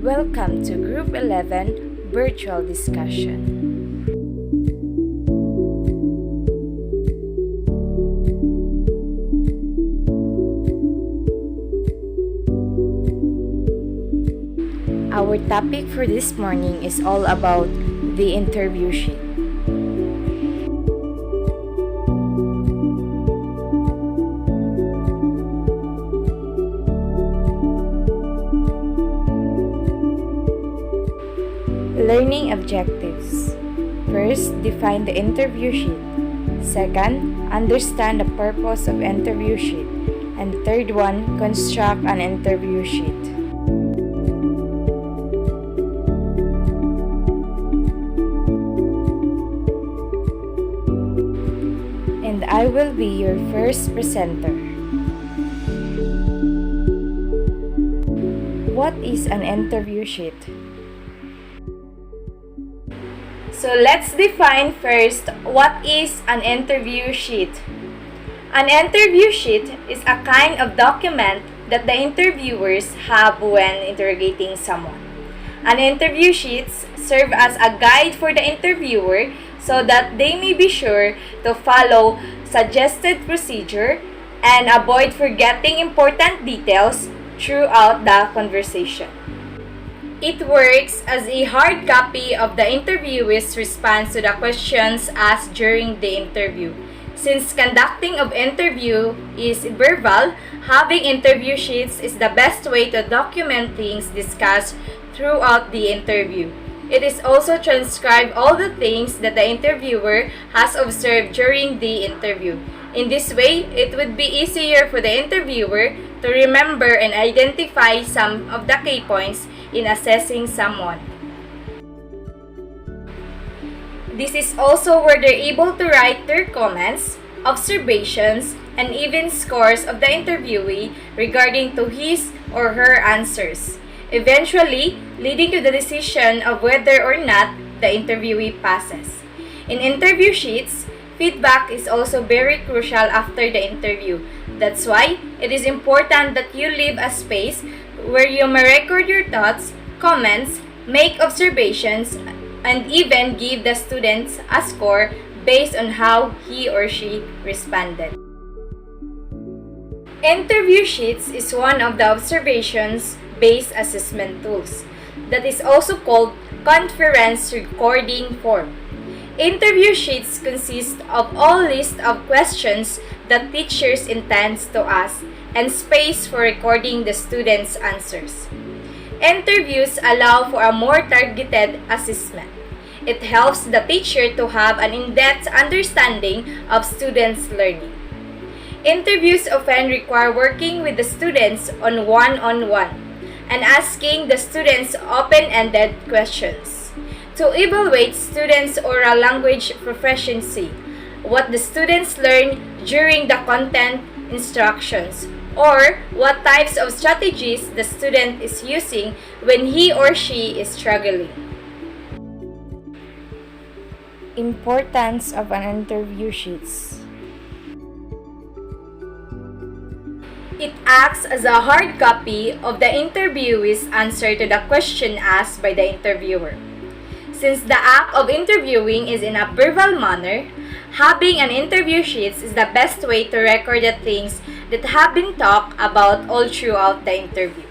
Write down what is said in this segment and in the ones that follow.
Welcome to Group 11 Virtual Discussion. Our topic for this morning is all about the interview sheet. Learning objectives. First, define the interview sheet. Second, understand the purpose of interview sheet. And third one, construct an interview sheet. And I will be your first presenter. What is an interview sheet? So let's define first what is an interview sheet. An interview sheet is a kind of document that the interviewers have when interrogating someone. An interview sheets serve as a guide for the interviewer so that they may be sure to follow suggested procedure and avoid forgetting important details throughout the conversation. It works as a hard copy of the interviewee's response to the questions asked during the interview. Since conducting of interview is verbal, having interview sheets is the best way to document things discussed throughout the interview. It is also transcribe all the things that the interviewer has observed during the interview. In this way, it would be easier for the interviewer to remember and identify some of the key points in assessing someone. This is also where they're able to write their comments, observations, and even scores of the interviewee regarding to his or her answers, eventually leading to the decision of whether or not the interviewee passes. In interview sheets, feedback is also very crucial after the interview. That's why it is important that you leave a space where you may record your thoughts, comments, make observations, and even give the students a score based on how he or she responded. Interview sheets is one of the observations-based assessment tools that is also called conference recording form. Interview sheets consist of all list of questions that teachers intends to ask and space for recording the students' answers. Interviews allow for a more targeted assessment. It helps the teacher to have an in-depth understanding of students' learning. Interviews often require working with the students on one-on-one and asking the students open-ended questions to evaluate students' oral language proficiency, what the students learn during the content instructions, or what types of strategies the student is using when he or she is struggling. Importance of an interview sheets. It acts as a hard copy of the interviewee's answer to the question asked by the interviewer. Since the act of interviewing is in a verbal manner, having an interview sheets is the best way to record the things that have been talked about all throughout the interview.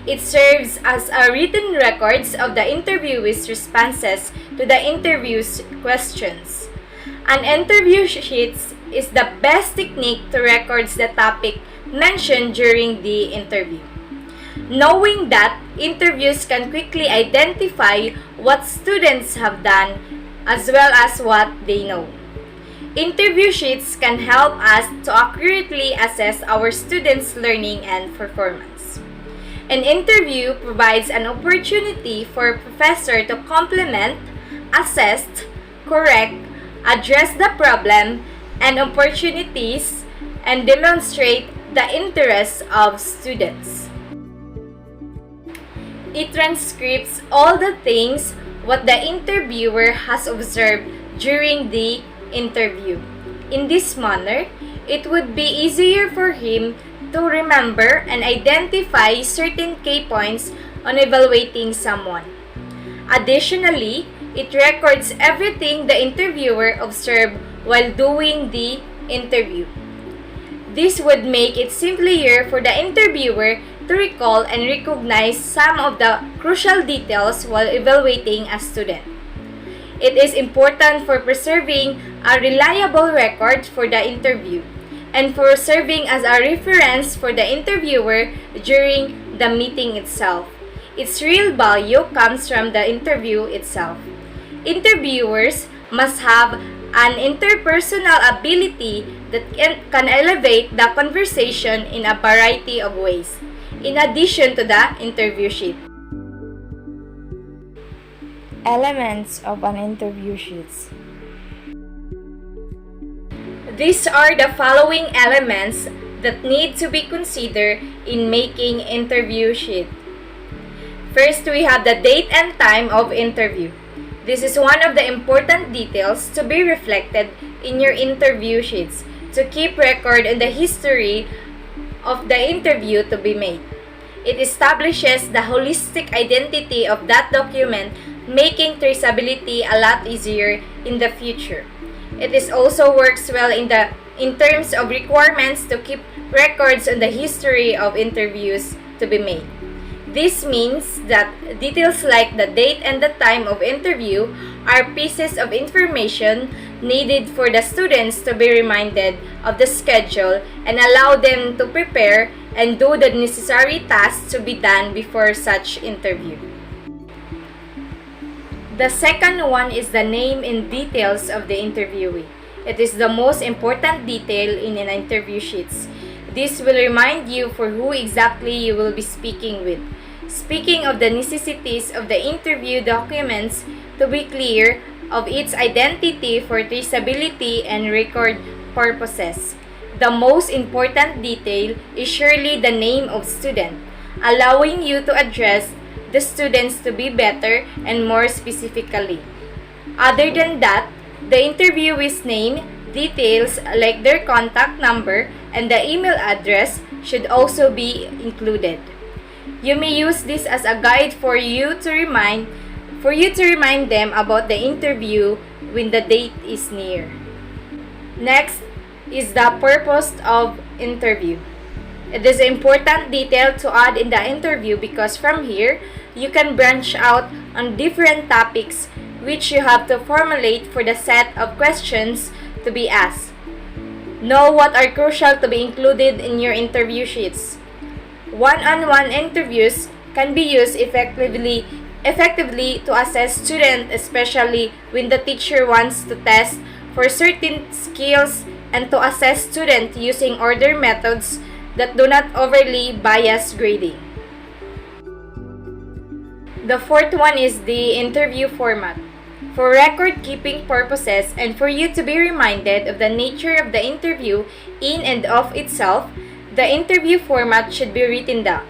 It serves as a written records of the interviewee's responses to the interview's questions. An interview sheets is the best technique to record the topic mentioned during the interview. Knowing that, interviews can quickly identify what students have done as well as what they know. Interview sheets can help us to accurately assess our students' learning and performance. An interview provides an opportunity for a professor to complement, assess, correct, address the problem and opportunities, and demonstrate the interests of students. It transcribes all the things what the interviewer has observed during the interview. In this manner, it would be easier for him to remember and identify certain key points on evaluating someone. Additionally, it records everything the interviewer observed while doing the interview. This would make it simpler for the interviewer to recall and recognize some of the crucial details while evaluating a student. It is important for preserving a reliable record for the interview and for serving as a reference for the interviewer during the meeting itself. Its real value comes from the interview itself. Interviewers must have an interpersonal ability that can elevate the conversation in a variety of ways, in addition to the interview sheet. Elements of an interview sheet. These are the following elements that need to be considered in making interview sheet. First, we have the date and time of interview. This is one of the important details to be reflected in your interview sheets to keep record on the history of the interview to be made. It establishes the holistic identity of that document, making traceability a lot easier in the future. It is also works well in terms of requirements to keep records on the history of interviews to be made. This means that details like the date and the time of interview are pieces of information needed for the students to be reminded of the schedule and allow them to prepare and do the necessary tasks to be done before such interview. The second one is the name and details of the interviewee. It is the most important detail in an interview sheets. This will remind you for who exactly you will be speaking with. Speaking of the necessities of the interview documents to be clear of its identity for traceability and record purposes. The most important detail is surely the name of student, allowing you to address the students to be better and more specifically. Other than that, the interviewee's name, details like their contact number and the email address should also be included. You may use this as a guide for you to remind them about the interview when the date is near. Next is the purpose of interview. It is an important detail to add in the interview because from here, you can branch out on different topics which you have to formulate for the set of questions to be asked. Know what are crucial to be included in your interview sheets. One-on-one interviews can be used effectively to assess students, especially when the teacher wants to test for certain skills and to assess students using order methods that do not overly bias grading. The fourth one is the interview format. For record-keeping purposes and for you to be reminded of the nature of the interview in and of itself, the interview format should be written down.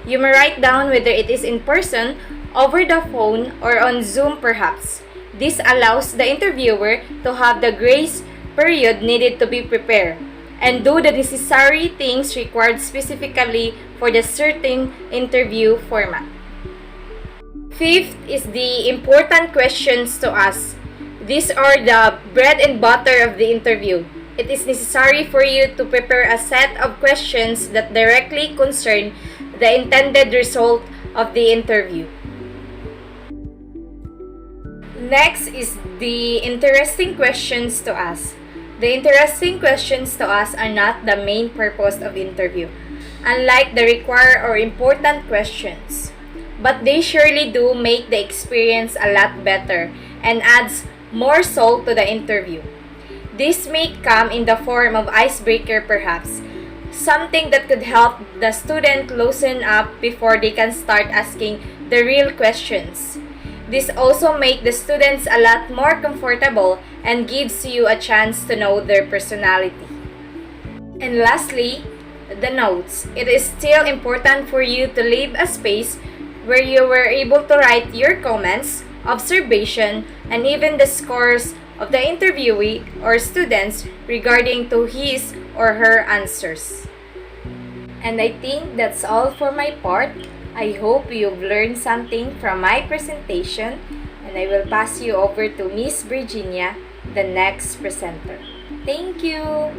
You may write down whether it is in person, over the phone, or on Zoom perhaps. This allows the interviewer to have the grace period needed to be prepared and do the necessary things required specifically for the certain interview format. Fifth is the important questions to ask. These are the bread and butter of the interview. It is necessary for you to prepare a set of questions that directly concern the intended result of the interview. Next is the interesting questions to ask. The interesting questions to ask are not the main purpose of interview, unlike the required or important questions. But they surely do make the experience a lot better and adds more soul to the interview. This may come in the form of icebreaker perhaps, something that could help the student loosen up before they can start asking the real questions. This also makes the students a lot more comfortable and gives you a chance to know their personality. And lastly, the notes. It is still important for you to leave a space where you were able to write your comments, observation, and even the scores of the interviewee or students regarding to his or her answers. And I think that's all for my part. I hope you've learned something from my presentation, and I will pass you over to Miss Virginia, the next presenter. Thank you!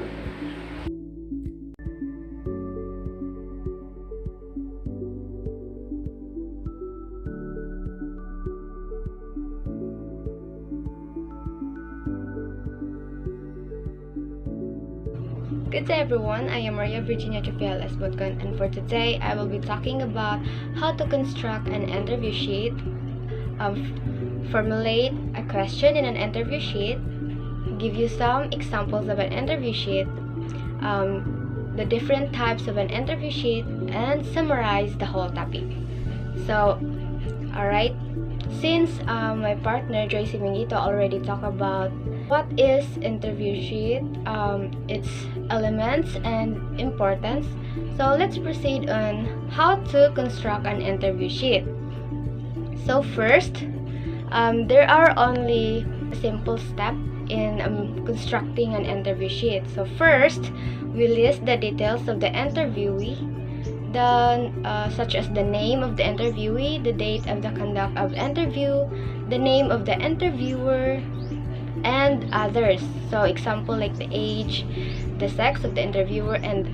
Good day everyone, I am Maria Virginia Rafael Esbotcon, and for today I will be talking about how to construct an interview sheet, formulate a question in an interview sheet, give you some examples of an interview sheet, the different types of an interview sheet, and summarize the whole topic. So, alright, since my partner Joyce Mingito already talked about what is interview sheet, its elements and importance, so let's proceed on how to construct an interview sheet. So first, there are only a simple step in constructing an interview sheet. So first, we list the details of the interviewee, such as the name of the interviewee, the date of the conduct of interview, the name of the interviewer, and others. So example like the age, the sex of the interviewer, and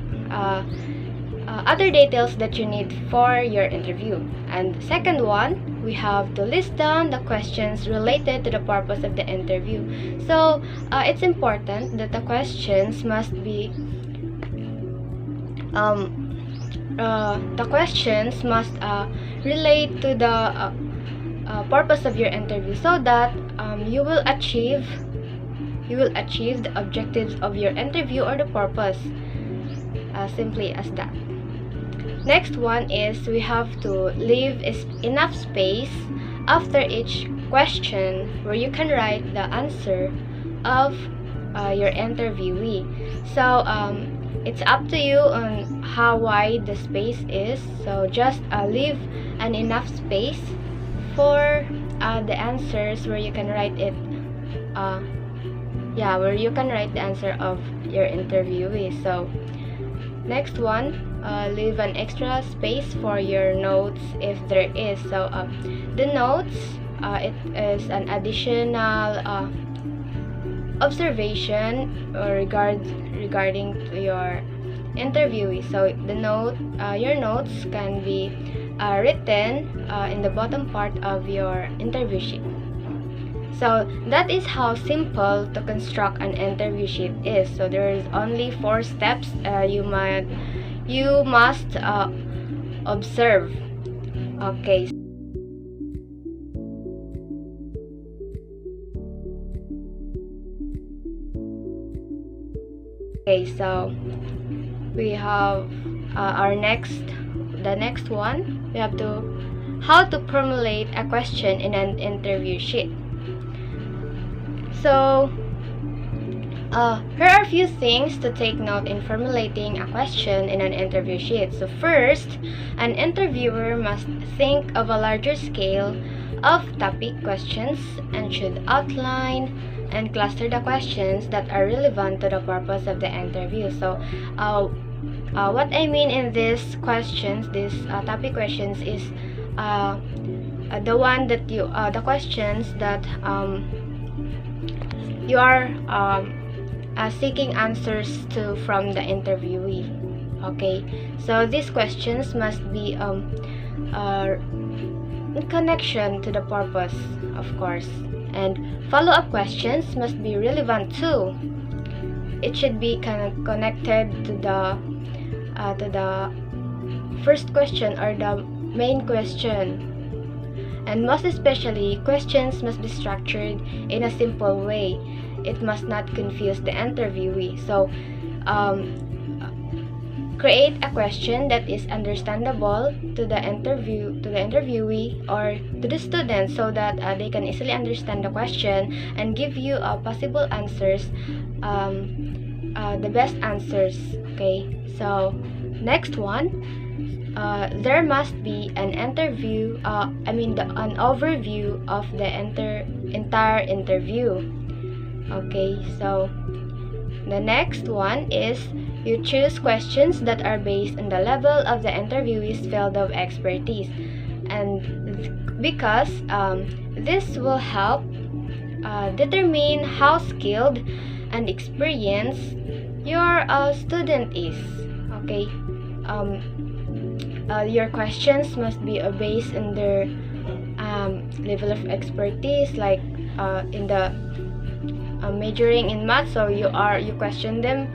other details that you need for your interview. And the second one, we have to list down the questions related to the purpose of the interview. So it's important that the questions must be relate to the purpose of your interview, so that you will achieve the objectives of your interview or the purpose, simply as that. Next one is we have to leave enough space after each question where you can write the answer of your interviewee. So it's up to you on how wide the space is, so just leave an enough space for the answers where you can write it, where you can write the answer of your interviewee. So next one, leave an extra space for your notes if there is. So the notes, it is an additional observation regarding to your interviewee. So the your notes can be written in the bottom part of your interview sheet. So that is how simple to construct an interview sheet is. So there is only 4 steps you must observe. Okay. Okay, so we have the next one. We have to how to formulate a question in an interview sheet. So here are a few things to take note in formulating a question in an interview sheet. So first, an interviewer must think of a larger scale of topic questions and should outline and cluster the questions that are relevant to the purpose of the interview. So what I mean in these questions, these topic questions, is the questions that you are seeking answers to from the interviewee. Okay, so these questions must be in connection to the purpose, of course, and follow-up questions must be relevant too. It should be connected to the first question or the main question. And most especially, questions must be structured in a simple way. It must not confuse the interviewee. So, create a question that is understandable to the interviewee or to the student, so that they can easily understand the question and give you possible answers, the best answers. Okay, so next one, there must be an overview of the entire interview. Okay, so The next one is you choose questions that are based on the level of the interviewee's field of expertise, and because this will help determine how skilled and experienced your student is. Okay, your questions must be based on their level of expertise, like in the majoring in math, so you question them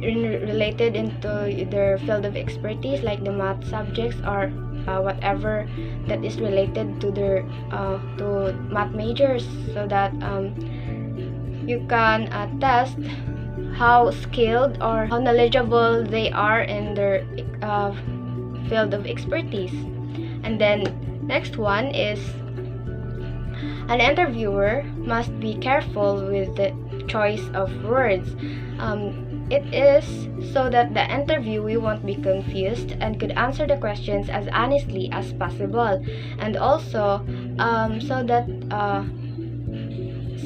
related into their field of expertise, like the math subjects or whatever that is related to their to math majors, so that you can test how skilled or how knowledgeable they are in their field of expertise. And then next one is an interviewer must be careful with the choice of words. It is so that the interviewee won't be confused and could answer the questions as honestly as possible, and also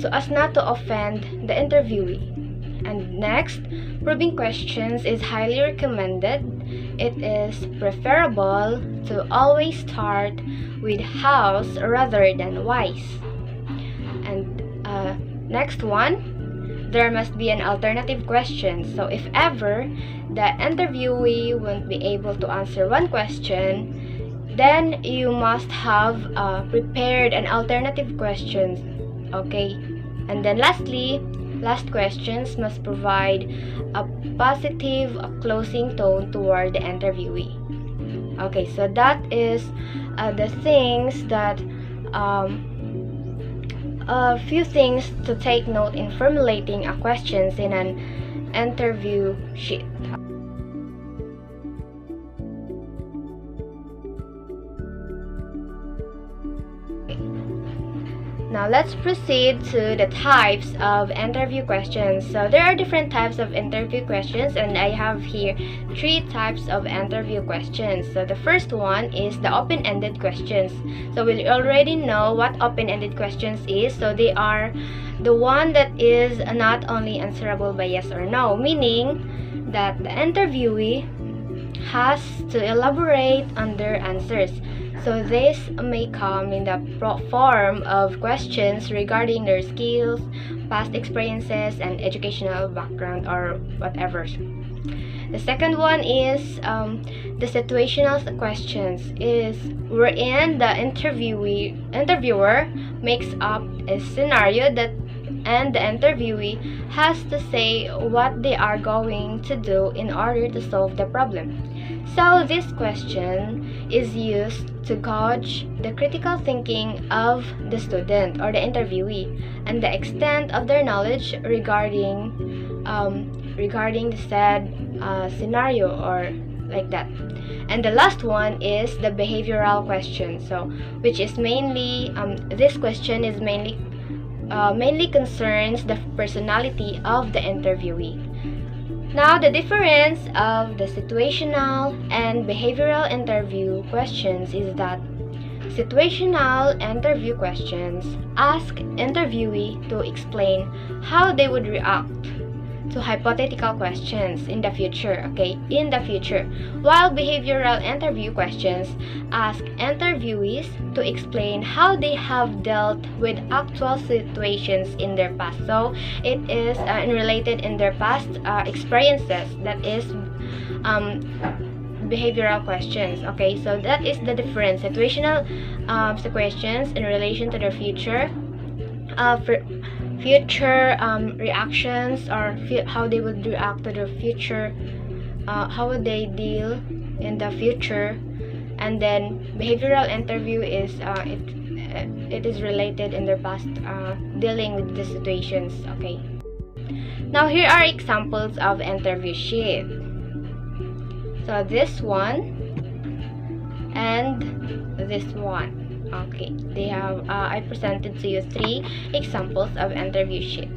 so as not to offend the interviewee. And next, probing questions is highly recommended. It is preferable to always start with hows rather than whys. And next one, there must be an alternative question. So if ever the interviewee won't be able to answer one question, then you must have prepared an alternative question. Okay, and then lastly, last questions must provide a positive closing tone toward the interviewee. Okay, so that is the things that a few things to take note in formulating a questions in an interview sheet. Now let's proceed to the types of interview questions. So there are different types of interview questions, and I have here 3 types of interview questions. So the first one is the open-ended questions. So we already know what open-ended questions is. So they are the one that is not only answerable by yes or no, meaning that the interviewee has to elaborate on their answers. So this may come in the form of questions regarding their skills, past experiences, and educational background or whatever. The second one is the situational questions, is wherein the interviewer makes up a scenario and the interviewee has to say what they are going to do in order to solve the problem. So this question is used to gauge the critical thinking of the student or the interviewee and the extent of their knowledge regarding the said scenario or like that. And the last one is the behavioral question. So which is mainly this question is mainly concerns the personality of the interviewee. Now, the difference of the situational and behavioral interview questions is that situational interview questions ask interviewee to explain how they would react to hypothetical questions in the future, while behavioral interview questions ask interviewees to explain how they have dealt with actual situations in their past. So it is related in their past experiences, that is behavioral questions. Okay, so that is the difference. Situational questions in relation to their future reactions, or how they would react to the future, how would they deal in the future. And then behavioral interview is it is related in their past, dealing with the situations. Okay, now here are examples of interview sheet. So this one and this one. Okay, they have I presented to you 3 examples of interview sheet.